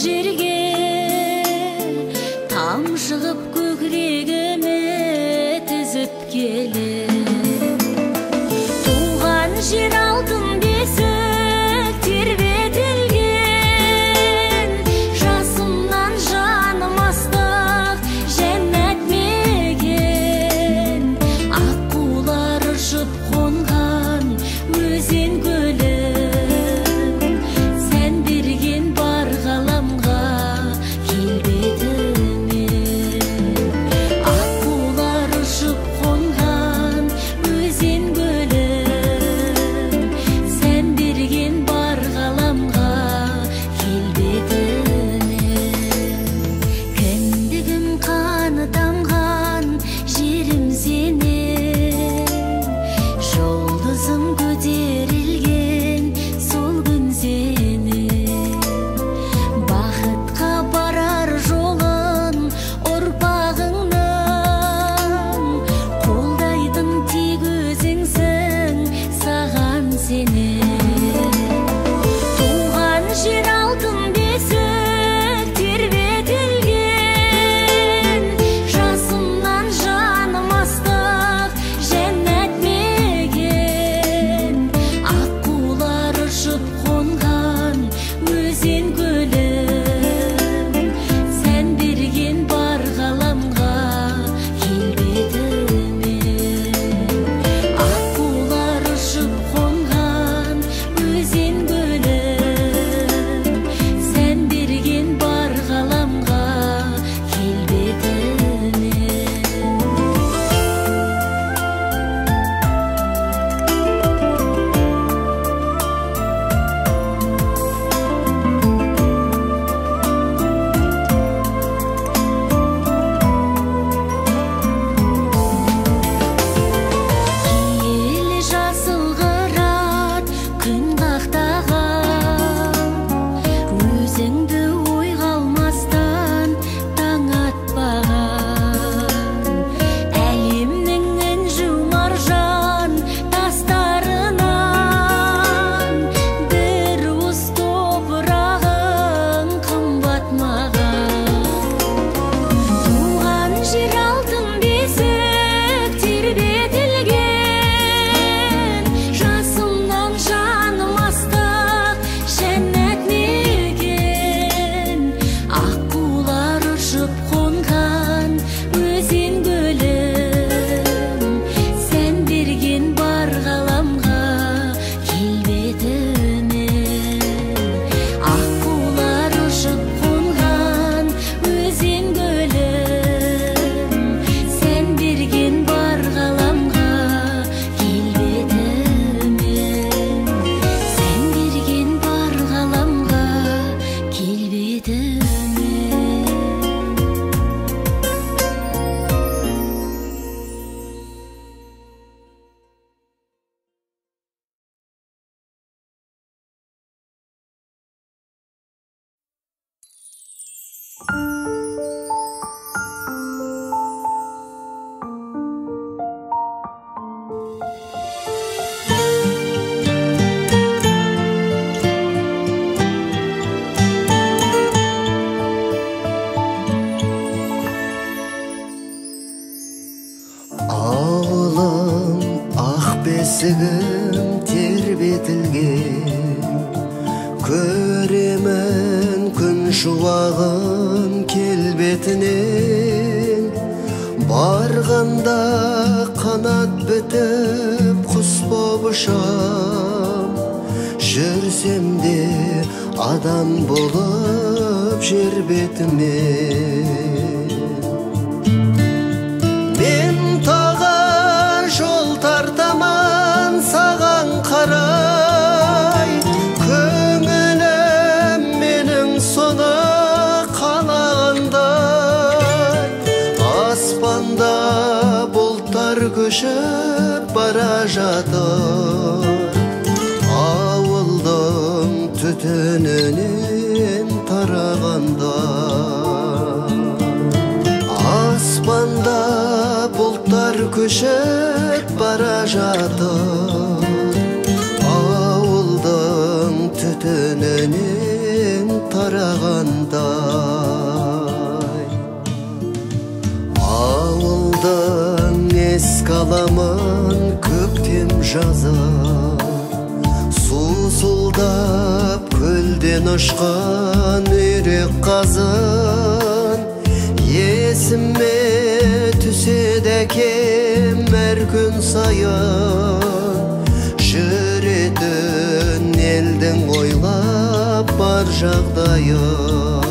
жерге тамшығып көкірегіме тізіп келем. Туған жер алтын бесік тербетілген, жасымнан жаным астық жәннат мекен. Аққулар ұшып қонған өзен көлім, сән берген бар ғаламға келбетіме. Аққулар ұшып қонған өзен көлім, сән берген бар ғаламға келбетіме. Кіндігім қаны тамған жерім сенен, жұлдызым көтерілген сол күн сенен. Бақытқа барар жолын ұрпағыңның, қолдайтын тек өзіңсің, саған сенен. Туған жер алтын бесік тербетілген, жасымнан жаным астық жәннат мекен. Аққулар ұшып қонған өзен көлім, сән берген бар ғаламға келбетіме. Аққулар ұшып қонған өзен көлім, сән берген бар ғаламға келбетіме. Киелі жасыл қырат күн қақтаған, өзіңді ойға алмастан таң атпаған. Әлемнің інжу маржан тастарынан бір уыс топырағың қымбат маған. Туған жер алтын бесік тербетілген, жасымнан жаным астық жәннат мекен. Аққулар ұшып қонған өзен көлім, сән берген бар ғаламға келбетіме. Аққулар ұшып қонған өзен көлім, сән берген бар ғаламға келбетіме. Сән берген бар ғаламға келбетіме. Ауылым ақ бесігім тербетілген, көремін күн шуағын келбетінен. Барғанда қанат бітіп құс боп ұшам, жүрсем де адам болып жер бетімен. Мен таға жол тартаман саған қарай, көңілім менің соны қалағандай. Аспанда бұлттар көшіп бара жатыр, ауылдың түтінінен тарағанда. Аспанда бұлттар көшіп бара жатыр, ауылдың түтінінен тараған. тарагандай. Ауылдан еске аламын көктем жаза, сусылдап көлден ұшқан үйрек қазын. Есіме түседі әкем әр күн сайын, жүретін елдің ойлап бар жағдайын.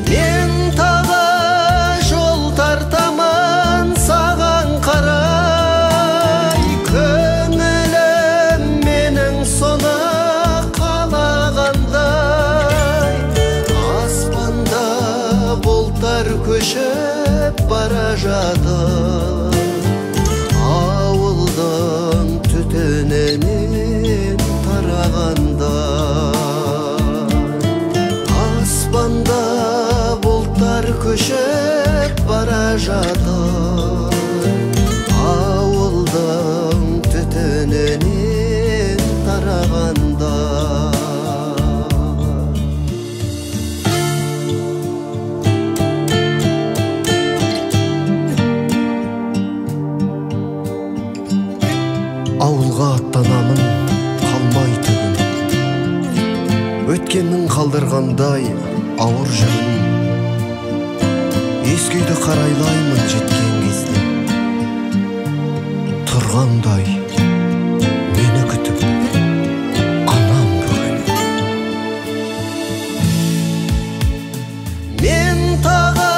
Мен тағы жол тартамын саған қарай, көңілім менің соны қалағандай. Аспанда бұлттар көшіп бара жатыр, ауылдың түтінінен тарағандай. Аспанда бұлттар көшіп бара жатыр, ауылдың түтінінен тарағандай. Ауылға аттанамын қалмай түгін, өткеннің қалдырғандай ауыр жүрін. Ескі үйді қарайлаймын жеткен кезде, тұрғандай мені күтіп анам бүгін. Мен тағы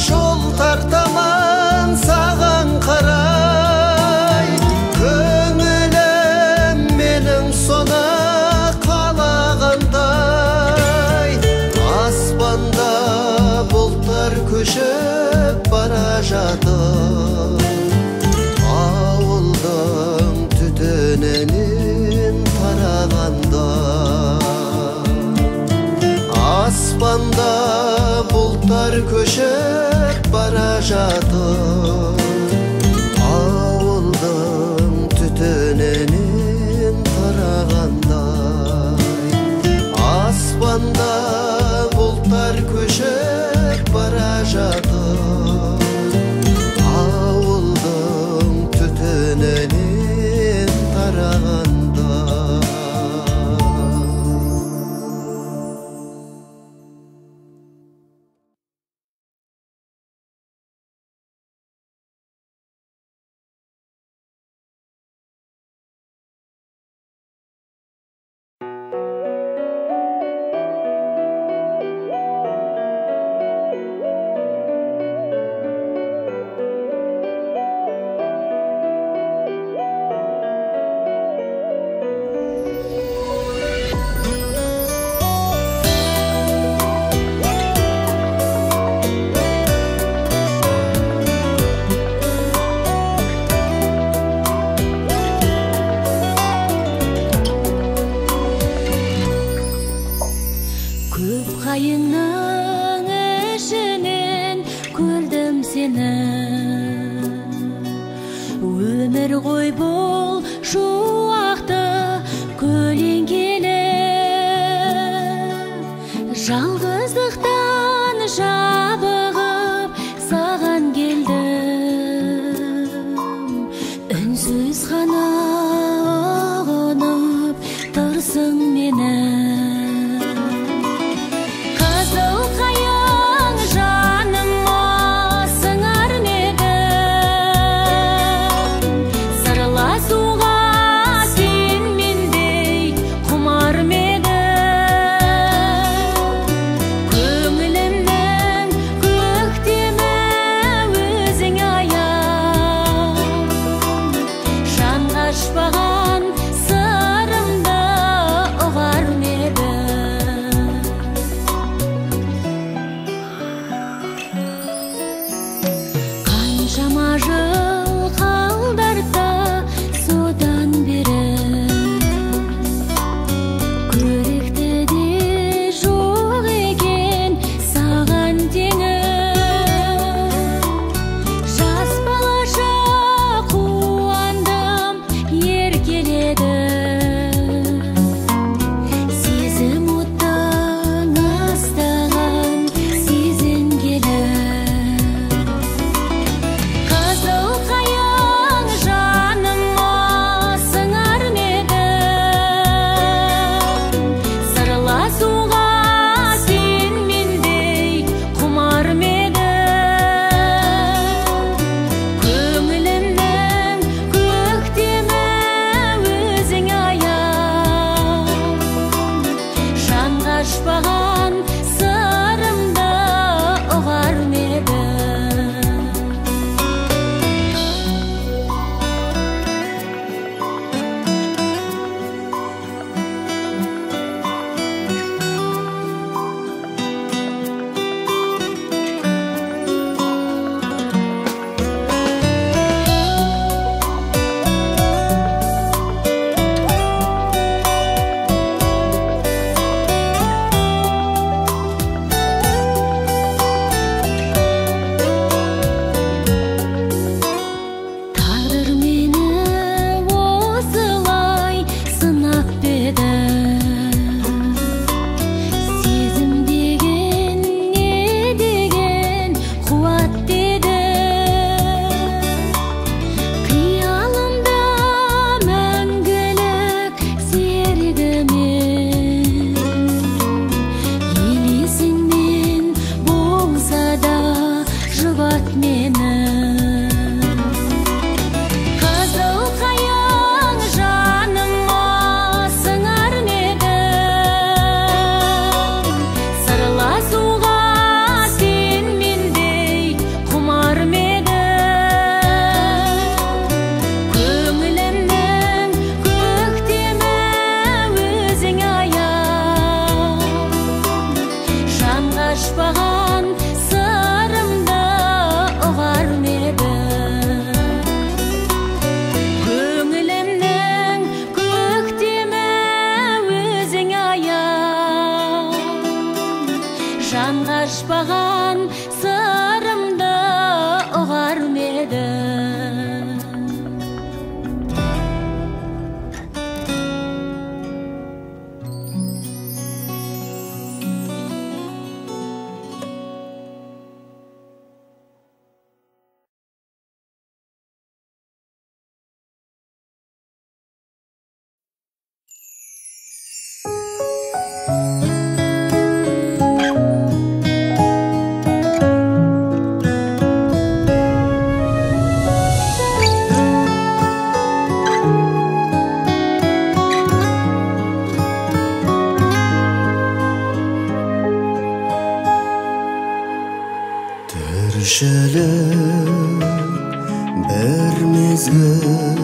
жол тартамын саған қарай, көңілім менің соны қалағандай. Аспанда бұлттар көшіп бара жатыр, ауылдың түтінінен тарағандай. Аспанда бұлттар көшіп бара жатыр, ауылдың түтінінен тарағандай. Аспанда бұлттар көшіп бара жатыр, ауылдың түтінінен тарағандай. Көп қайыңның ішінен көрдім сені, өмір ғой бұл шуақты көлеңкелі. Жалғыздықтан жабығып саған келдім, үнсіз ғана ұғынып тұрсың мені. жанға ашпаған сырымды ұғар ма еді? Bir mezgil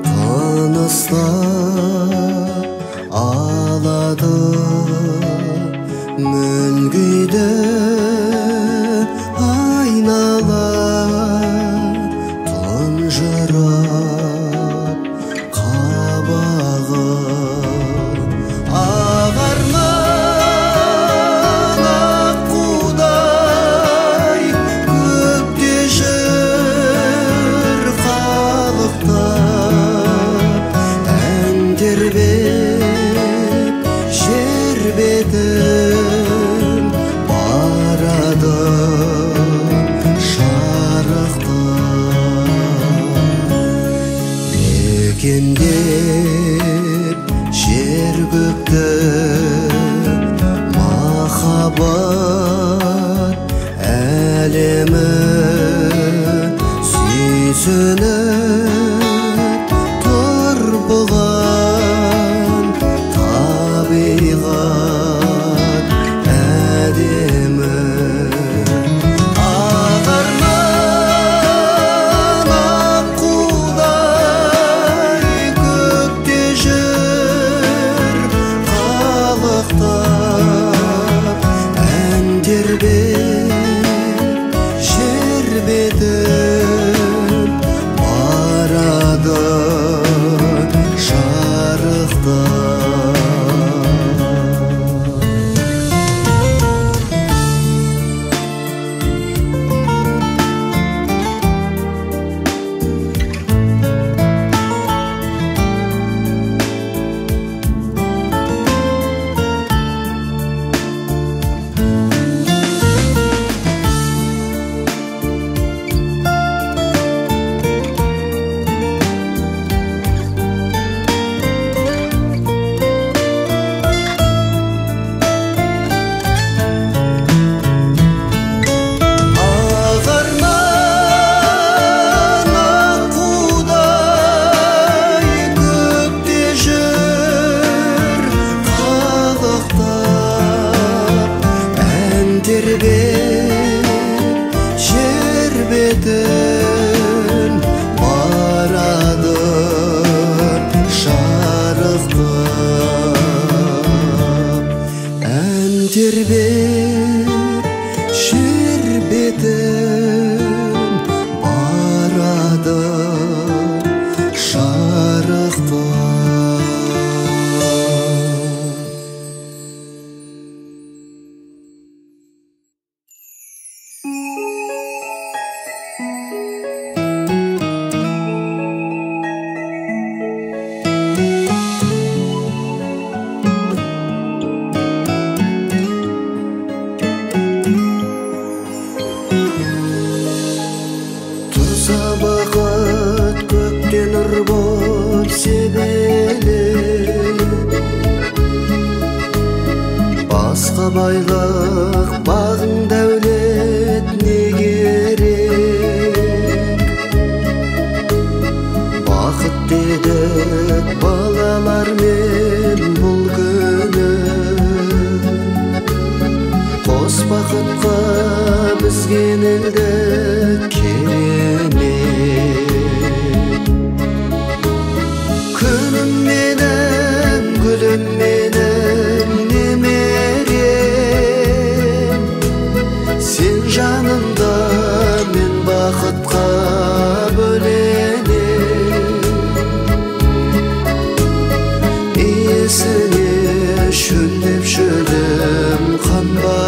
tınыстап алады, мүлгиді айнала тұнжырап қабағы ағарман аққудай көкте жүр қалықтап ән тербеп жер бетін барады шарықтап мекендеп жер көкті махаббат әлемі сүйсініп тұр бұған табиғат әдемі ағарман аққудай көкте жүр қалықтап ән тербеп жер бетін барады шарықтап жер бетін барады шарықтап ән тербеп жер бетін барады шарықтап бақыт көктен нұр боп себелеп басқа байлық бағың дәулет не керек бақыт дедік балалармен бұл күні қос бақытқа біз кенелдік күнім менің гүлім менің немерем сен жанымда мен бақытқа бөленем иесіне шөлдеп шөлім қанба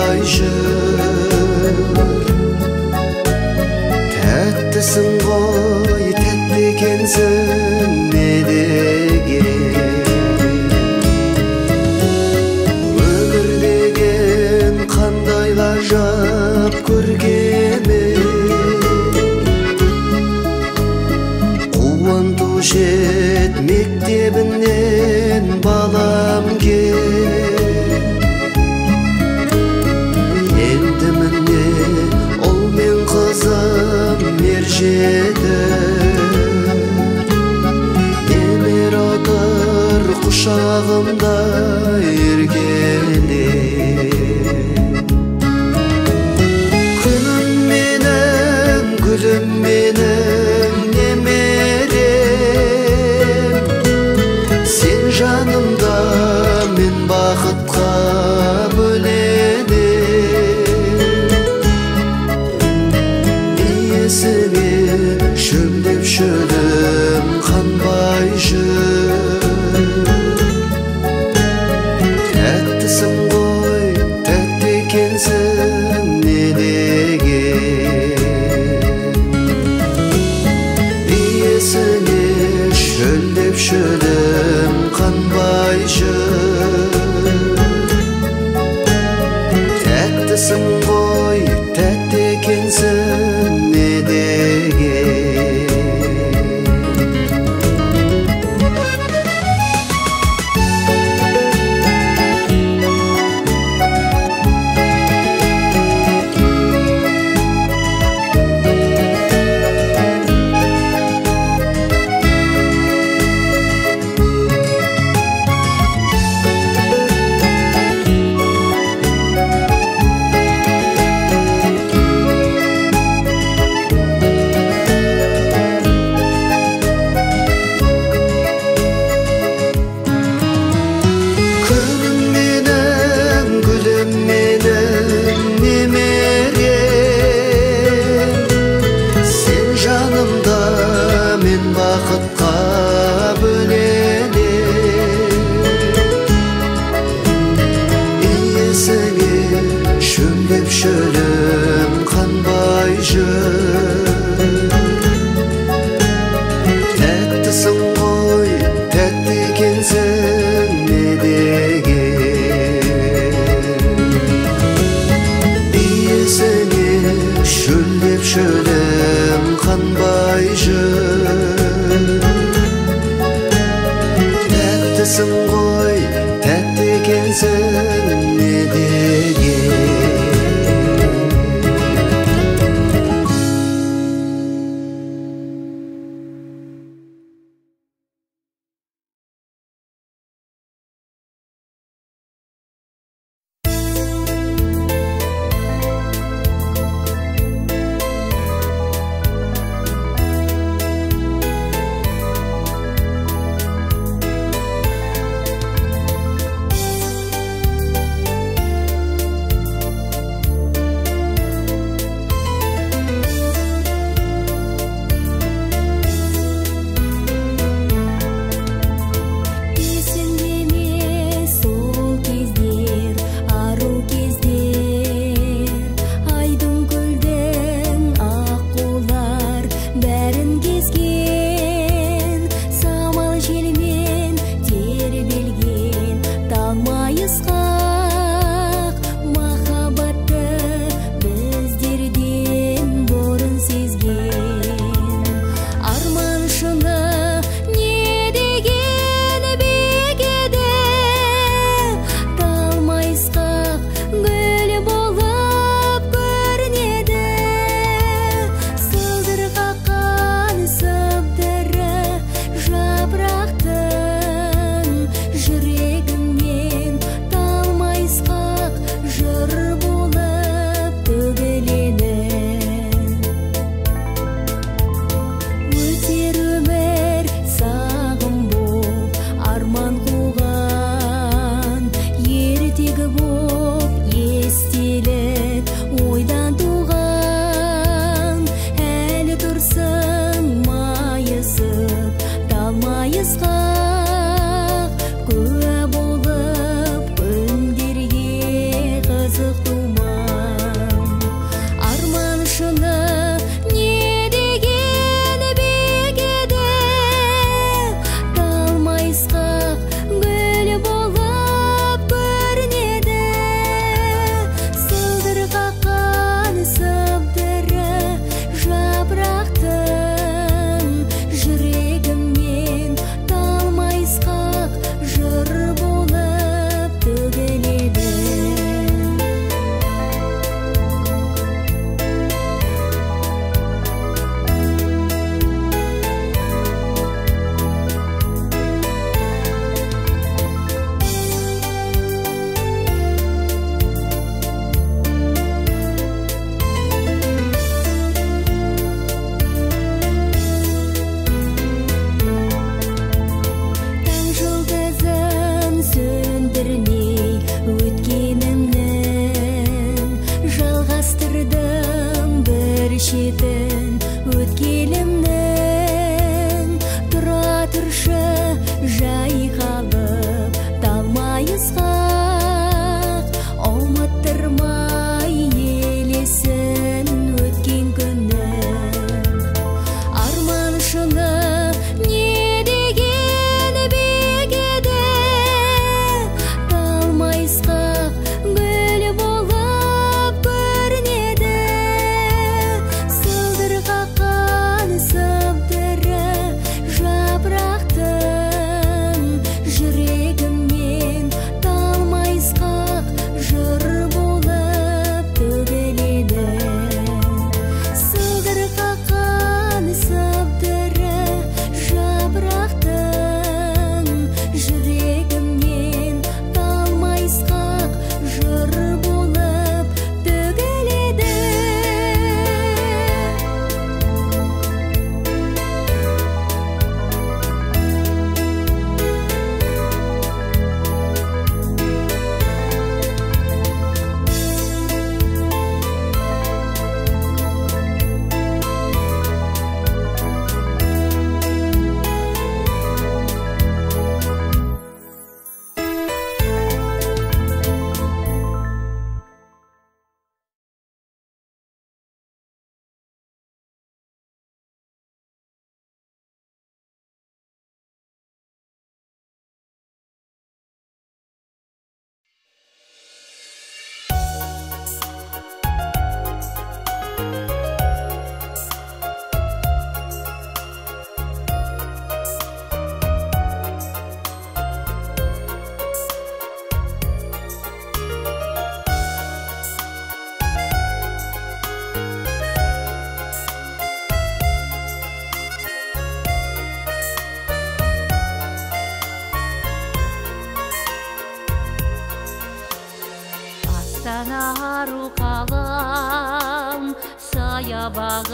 Астана ару қалам саябағым,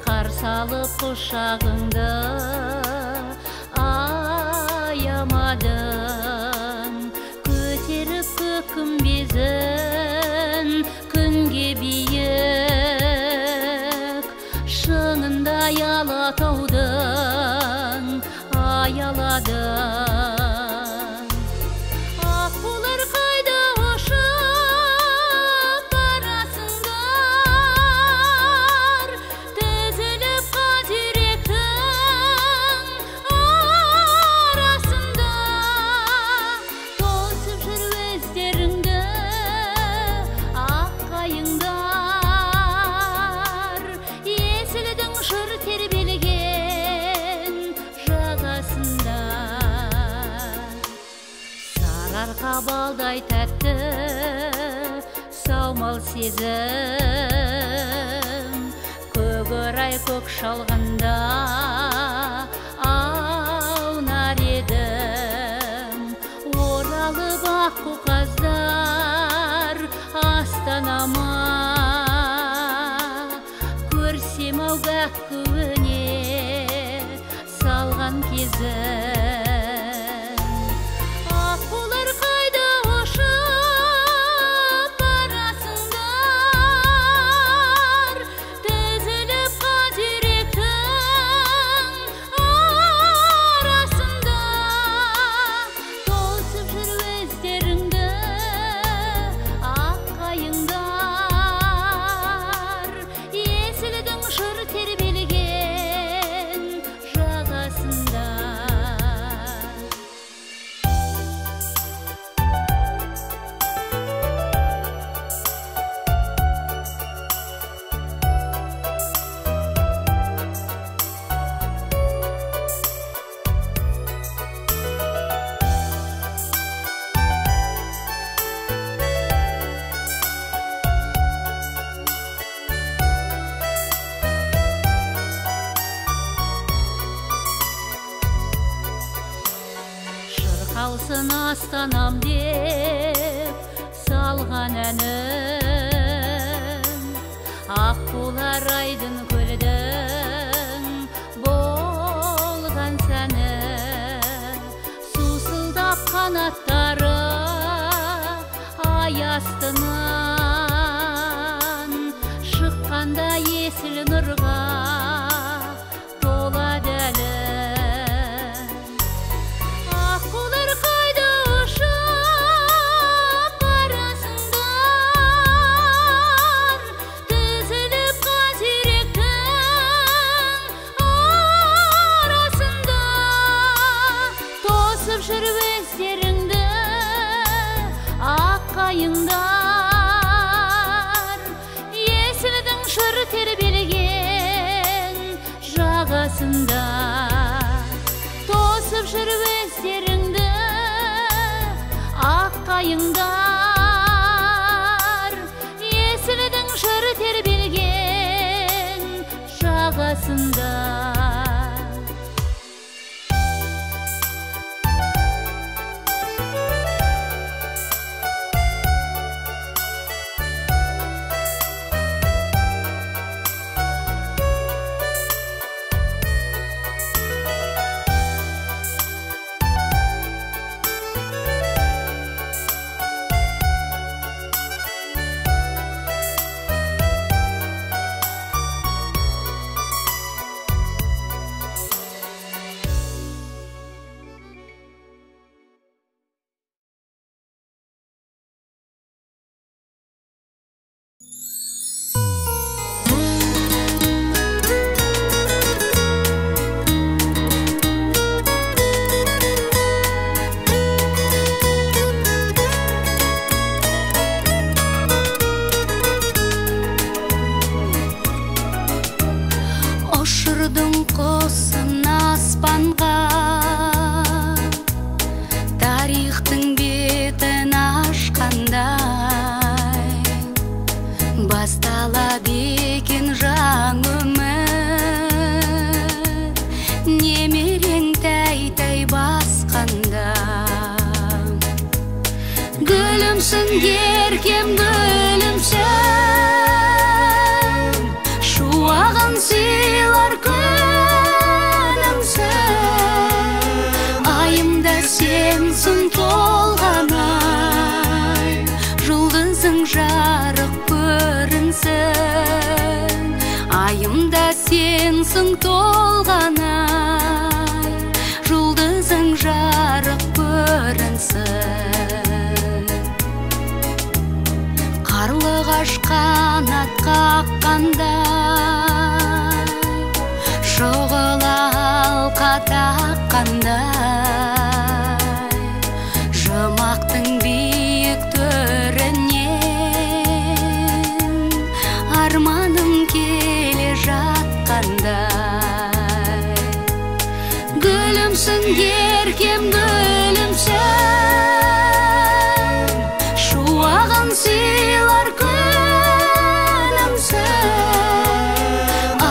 қарсы алып құшағыңды аямадың. Көтеріп көк күмбезін күнге биік, шыңында Алатаудың аяладың. Аққулар қайда ұшып барасыңдар, тізіліп қателіктің арасында. Тосып жүр өздеріңді ақ қайыңдар, есілдің жыр тербелген жағасында. Сарыарқа балдай тәтті саумал сезім, көгерай көк шалғанда аунар едім. Оралып аққу қаздар астанама, көрсем ау көне салған кезім. Аққулар қайда ұшып барасыңдар, тізіліп қателіктің арасында. Тосып жүр өздеріңді ақ қайыңдар, есілдің жыр тербелген жағасында. Шырқалсын Астанам деп салған әнім, аққулар айдын көлдің болған сәні. Сусылдап қанаттары ай астынан, шыққанда есіл нұрға толады әлі. Аққулар қайда ұшып барасыңдар, тізіліп қателіктің арасында. Тосып жүр өздеріңді ақ қайыңдар, есілдің жыр тербелген жағасында. Тосып жүр өздеріңді ақ қайыңдар, есілдің жыр тербелген жағасында. Gülümsün erkem gülümsün, şuağın silar günümsün. Ayımda sensin tolğan ay, жұлдызың жарық көрінсін. Ayımda sensin tolğan ay, жұлдызың жарық көрінсін. Қарлығаш қанат қаққанда, шоғыла алқа таққандай, жұмақтың биік төрінен арманым келе жатқандай. Gülümsün erkem gülümsün, şuağın silar günümsün.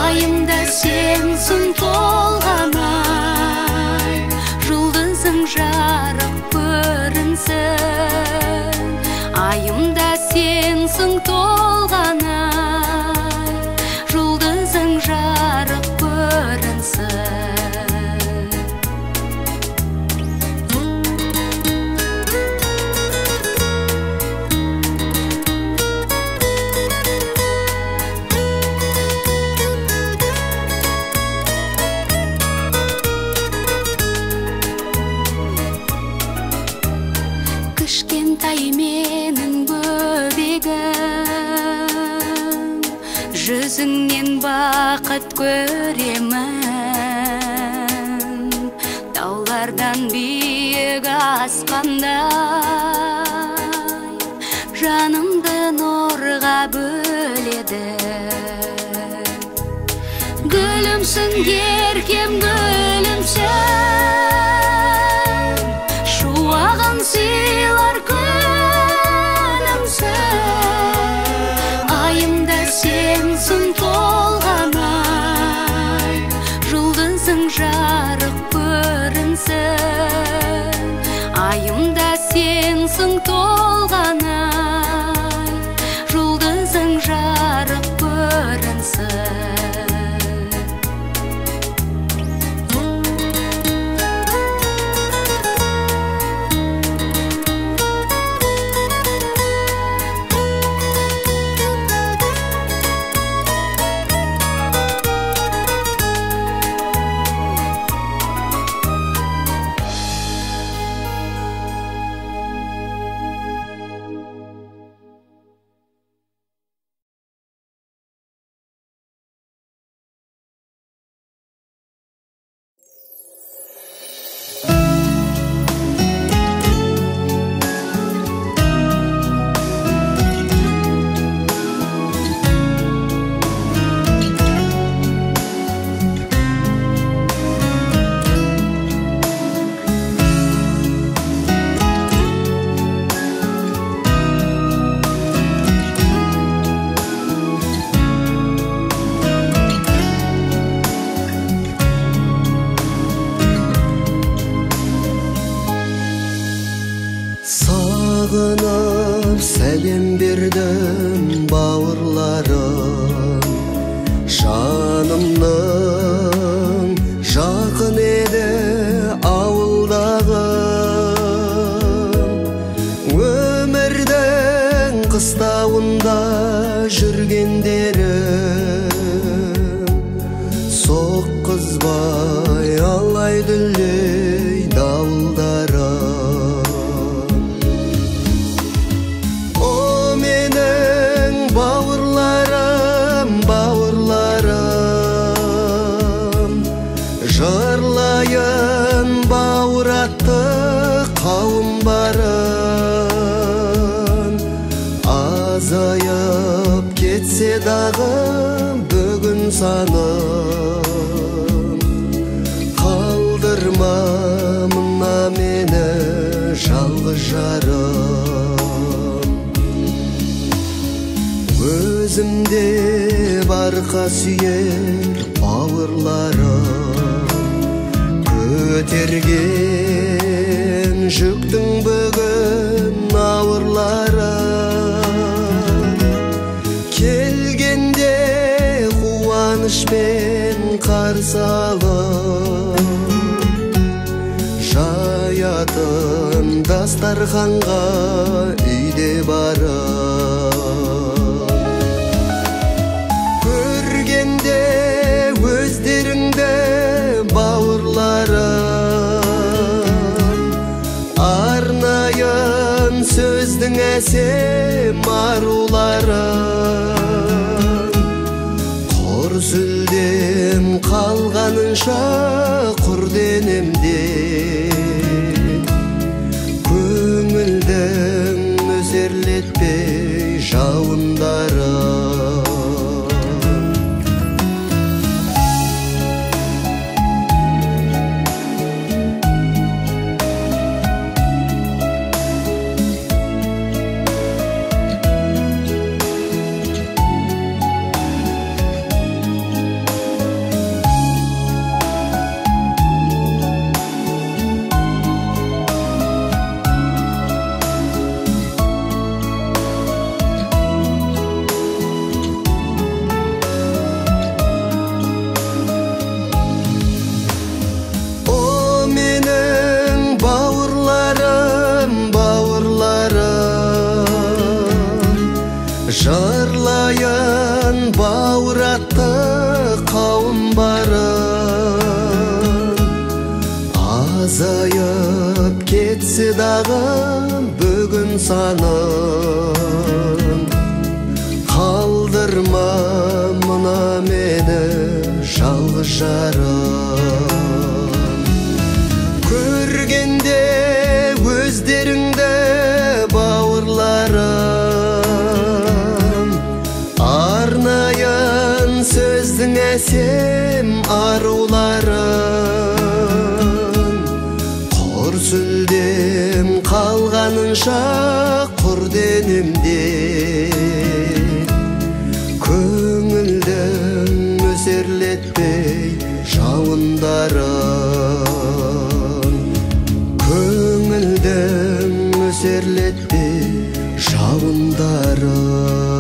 Ayımda sensin tolğan ay, жұлдызың жарық көрінсін. Ayımda sensin tolğan ay, жұлдызың жарық көрінсін. Кішкентай менің бөбегім, жүзіңнен бақыт көремін. Таулардан биік аспандай, жанымды нұрға бөледі. Gülümsün erkem gülümsün, şuağın silar günümsün. Ayımda sensin tolğan ay, жұлдызың жарық көрінсін. Ayımda sensin tolğan ay, жұлдызың жарық көрінсін. Sağınıp səlem berdim bauırlarım, Şanımның жақын еді ауылдағым. Өмірдің қыстауында жүргендерім, соққызбай алай дүлей дауылдарым. Жырлайын бауыратты қауым барын, азайып кетсе дағы бүгін саным. Қалдырма мына мені жалғыз жарым. Өзімде барқа сүйер бауырларым, көтерген жүктің бүгін ауырларым. салып жаятын дастарханға үйде барып көргенде өздеріңді бауырларым арнайын сөздің әсем аруларын құр сүлдем қалғанынша құр денемде көңілдің нөсерлетпей жауындарын жырлайын бауыратты қауым барын азайып кетсе дағы бүгін санын қалдырма мына мені жалғыз жарым көргенде өздеріңді бауырларым арнайын сөздің әсем аруларын құр сүлдем қалғанынша құр денемде көңілдің нөсерлетпей жауындарын көңілдің нөсерлетпей жауындарын